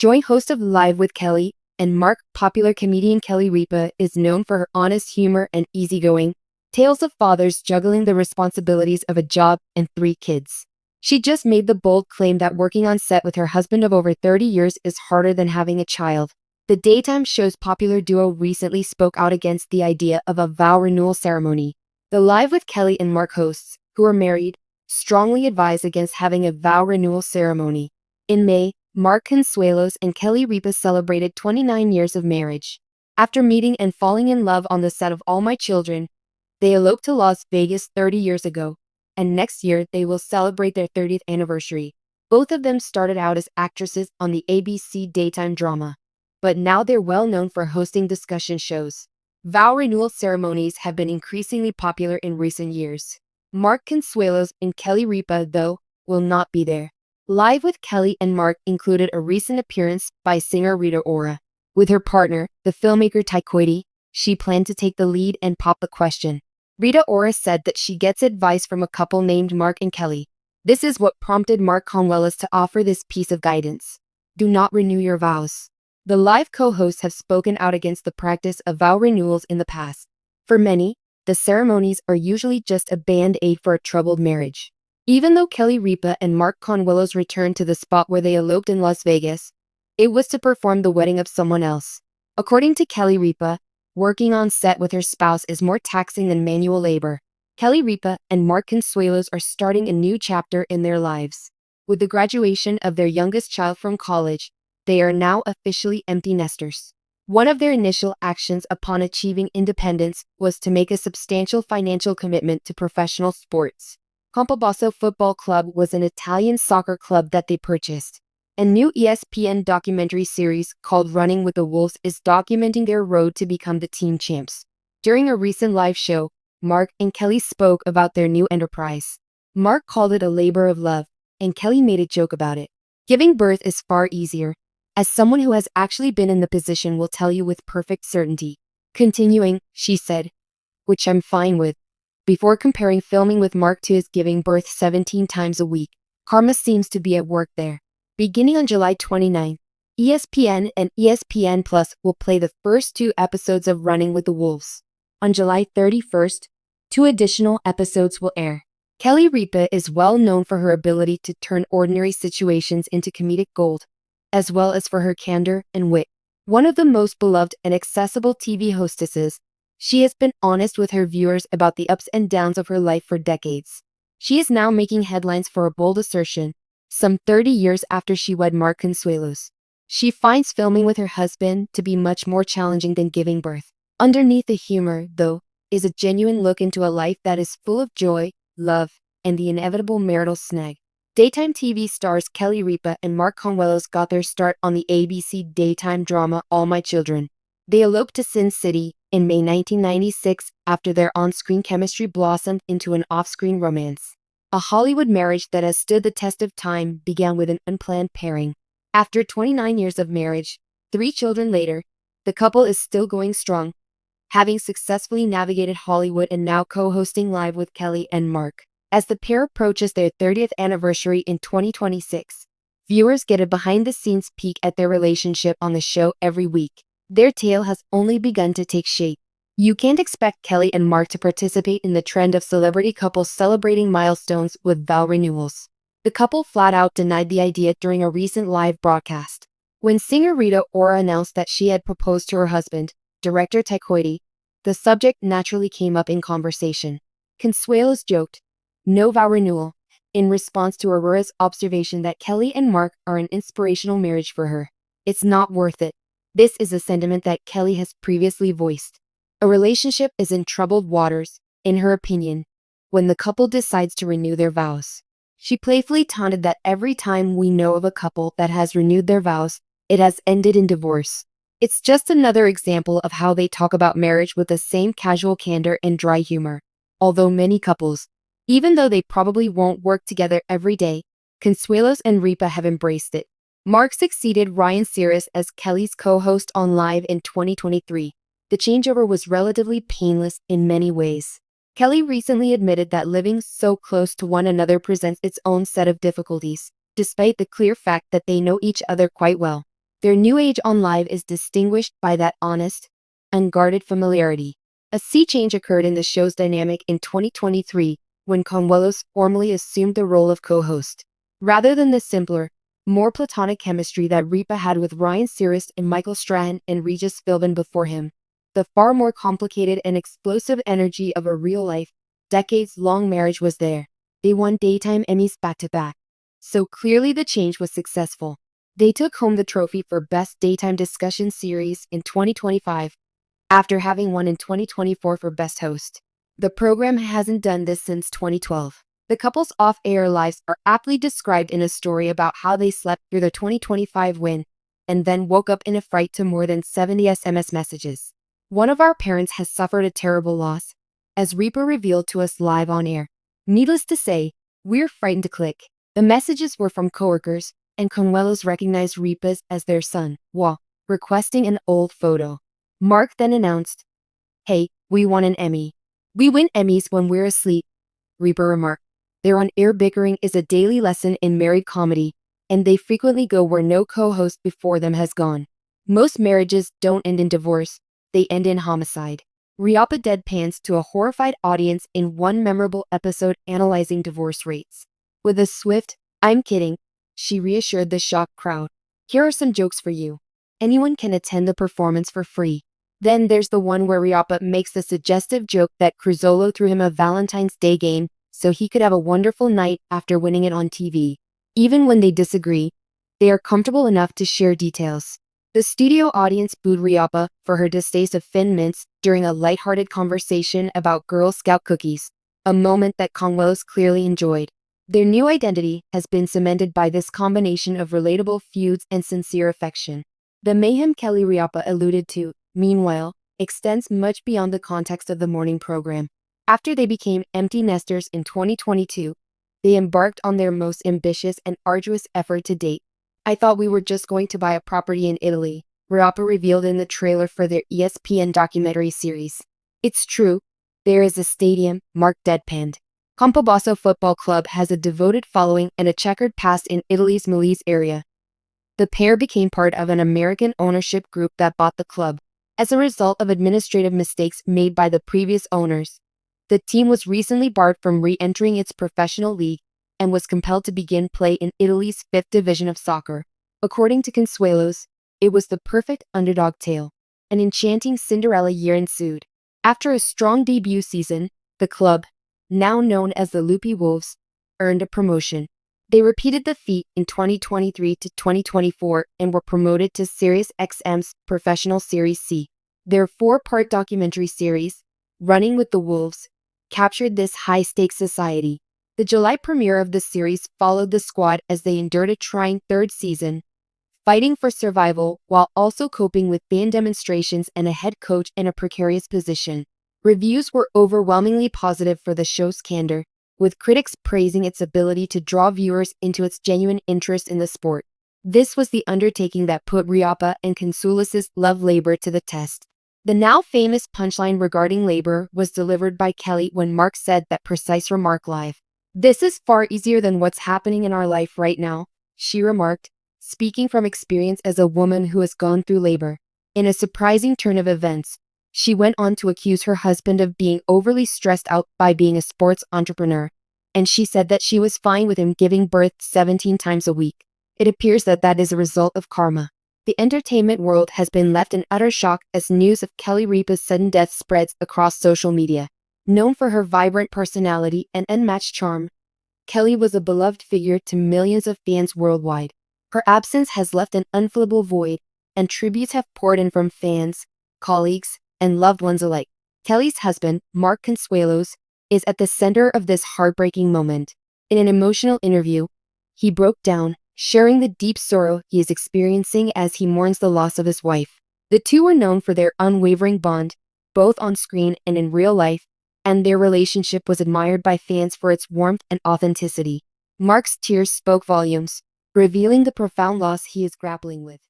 Joint host of Live with Kelly and Mark, popular comedian Kelly Ripa is known for her honest humor and easygoing tales of fathers juggling the responsibilities of a job and 3 kids. She just made the bold claim that working on set with her husband of over 30 years is harder than having a child. The daytime show's popular duo recently spoke out against the idea of a vow renewal ceremony. The Live with Kelly and Mark hosts, who are married, strongly advise against having a vow renewal ceremony. In May, Mark Consuelos and Kelly Ripa celebrated 29 years of marriage. After meeting and falling in love on the set of All My Children, they eloped to Las Vegas 30 years ago, and next year they will celebrate their 30th anniversary. Both of them started out as actresses on the ABC daytime drama, but now they're well known for hosting discussion shows. Vow renewal ceremonies have been increasingly popular in recent years. Mark Consuelos and Kelly Ripa, though, will not be there. Live with Kelly and Mark included a recent appearance by singer Rita Ora. With her partner, the filmmaker Taikoiti, she planned to take the lead and pop the question. Rita Ora said that she gets advice from a couple named Mark and Kelly. This is what prompted Mark Consuelos to offer this piece of guidance. Do not renew your vows. The Live co-hosts have spoken out against the practice of vow renewals in the past. For many, the ceremonies are usually just a band-aid for a troubled marriage. Even though Kelly Ripa and Mark Consuelos returned to the spot where they eloped in Las Vegas, it was to perform the wedding of someone else. According to Kelly Ripa, working on set with her spouse is more taxing than manual labor. Kelly Ripa and Mark Consuelos are starting a new chapter in their lives. With the graduation of their youngest child from college, they are now officially empty nesters. One of their initial actions upon achieving independence was to make a substantial financial commitment to professional sports. Campobasso Football Club was an Italian soccer club that they purchased. A new ESPN documentary series called Running with the Wolves is documenting their road to become the team champs. During a recent live show, Mark and Kelly spoke about their new enterprise. Mark called it a labor of love, and Kelly made a joke about it. Giving birth is far easier, as someone who has actually been in the position will tell you with perfect certainty. Continuing, she said, which I'm fine with. Before comparing filming with Mark to his giving birth 17 times a week, karma seems to be at work there. Beginning on July 29, ESPN and ESPN Plus will play the first 2 episodes of Running with the Wolves. On July 31st, 2 additional episodes will air. Kelly Ripa is well known for her ability to turn ordinary situations into comedic gold, as well as for her candor and wit. One of the most beloved and accessible TV hostesses, she has been honest with her viewers about the ups and downs of her life for decades. She is now making headlines for a bold assertion, some 30 years after she wed Mark Consuelos. She finds filming with her husband to be much more challenging than giving birth. Underneath the humor, though, is a genuine look into a life that is full of joy, love, and the inevitable marital snag. Daytime TV stars Kelly Ripa and Mark Consuelos got their start on the ABC daytime drama All My Children. They eloped to Sin City in May 1996 after their on-screen chemistry blossomed into an off-screen romance. A Hollywood marriage that has stood the test of time began with an unplanned pairing. After 29 years of marriage, 3 children later, the couple is still going strong, having successfully navigated Hollywood and now co-hosting Live with Kelly and Mark. As the pair approaches their 30th anniversary in 2026, viewers get a behind-the-scenes peek at their relationship on the show every week. Their tale has only begun to take shape. You can't expect Kelly and Mark to participate in the trend of celebrity couples celebrating milestones with vow renewals. The couple flat out denied the idea during a recent live broadcast. When singer Rita Ora announced that she had proposed to her husband, director Taikoiti, the subject naturally came up in conversation. Consuelos joked, "No vow renewal," in response to Aurora's observation that Kelly and Mark are an inspirational marriage for her. It's not worth it. This is a sentiment that Kelly has previously voiced. A relationship is in troubled waters, in her opinion, when the couple decides to renew their vows. She playfully taunted that every time we know of a couple that has renewed their vows, it has ended in divorce. It's just another example of how they talk about marriage with the same casual candor and dry humor. Although many couples, even though they probably won't work together every day, Consuelos and Ripa have embraced it. Mark succeeded Ryan Searles as Kelly's co-host on Live in 2023. The changeover was relatively painless in many ways. Kelly recently admitted that living so close to one another presents its own set of difficulties, despite the clear fact that they know each other quite well. Their new age on live is distinguished by that honest, unguarded familiarity. A sea change occurred in the show's dynamic in 2023 when Consuelos formally assumed the role of co-host. Rather than the simpler, more platonic chemistry that Ripa had with Ryan Seacrest and Michael Strahan and Regis Philbin before him, the far more complicated and explosive energy of a real-life, decades-long marriage was there. They won daytime Emmys back-to-back. So clearly the change was successful. They took home the trophy for Best Daytime Discussion Series in 2025, after having won in 2024 for Best Host. The program hasn't done this since 2012. The couple's off-air lives are aptly described in a story about how they slept through the 2025 win and then woke up in a fright to more than 70 SMS messages. One of our parents has suffered a terrible loss, as Ripa revealed to us live on air. Needless to say, we're frightened to click. The messages were from coworkers, and Consuelos recognized Ripa's as their son, requesting an old photo. Mark then announced, "Hey, we won an Emmy." "We win Emmys when we're asleep," Ripa remarked. Their on-air bickering is a daily lesson in married comedy, and they frequently go where no co-host before them has gone. Most marriages don't end in divorce, they end in homicide. Ripa deadpans to a horrified audience in one memorable episode analyzing divorce rates. With a swift, "I'm kidding," she reassured the shocked crowd. "Here are some jokes for you. Anyone can attend the performance for free." Then there's the one where Ripa makes the suggestive joke that Cruzzolo threw him a Valentine's Day game so he could have a wonderful night after winning it on TV. Even when they disagree, they are comfortable enough to share details. The studio audience booed Ripa for her distaste of Thin Mints during a lighthearted conversation about Girl Scout cookies, a moment that Consuelos clearly enjoyed. Their new identity has been cemented by this combination of relatable feuds and sincere affection. The mayhem Kelly Ripa alluded to, meanwhile, extends much beyond the context of the morning program. After they became empty nesters in 2022, they embarked on their most ambitious and arduous effort to date. "I thought we were just going to buy a property in Italy," Ripa revealed in the trailer for their ESPN documentary series. "It's true. There is a stadium," Mark deadpanned. Campobasso Football Club has a devoted following and a checkered past in Italy's Molise area. The pair became part of an American ownership group that bought the club. As a result of administrative mistakes made by the previous owners, the team was recently barred from re-entering its professional league and was compelled to begin play in Italy's 5th division of soccer. According to Consuelos, it was the perfect underdog tale. An enchanting Cinderella year ensued. After a strong debut season, the club, now known as the Lupi Wolves, earned a promotion. They repeated the feat in 2023 to 2024 and were promoted to Sirius XM's Professional Series C. Their 4-part documentary series, Running with the Wolves, captured this high-stakes society. The July premiere of the series followed the squad as they endured a trying 3rd season, fighting for survival while also coping with fan demonstrations and a head coach in a precarious position. Reviews were overwhelmingly positive for the show's candor, with critics praising its ability to draw viewers into its genuine interest in the sport. This was the undertaking that put Ripa and Consuelos' love labor to the test. The now famous punchline regarding labor was delivered by Kelly when Mark said that precise remark live. "This is far easier than what's happening in our life right now," she remarked, speaking from experience as a woman who has gone through labor. In a surprising turn of events, she went on to accuse her husband of being overly stressed out by being a sports entrepreneur, and she said that she was fine with him giving birth 17 times a week. It appears that that is a result of karma. The entertainment world has been left in utter shock as news of Kelly Ripa's sudden death spreads across social media. Known for her vibrant personality and unmatched charm, Kelly was a beloved figure to millions of fans worldwide. Her absence has left an unfillable void, and tributes have poured in from fans, colleagues, and loved ones alike. Kelly's husband, Mark Consuelos, is at the center of this heartbreaking moment. In an emotional interview, he broke down, sharing the deep sorrow he is experiencing as he mourns the loss of his wife. The two were known for their unwavering bond, both on screen and in real life, and their relationship was admired by fans for its warmth and authenticity. Mark's tears spoke volumes, revealing the profound loss he is grappling with.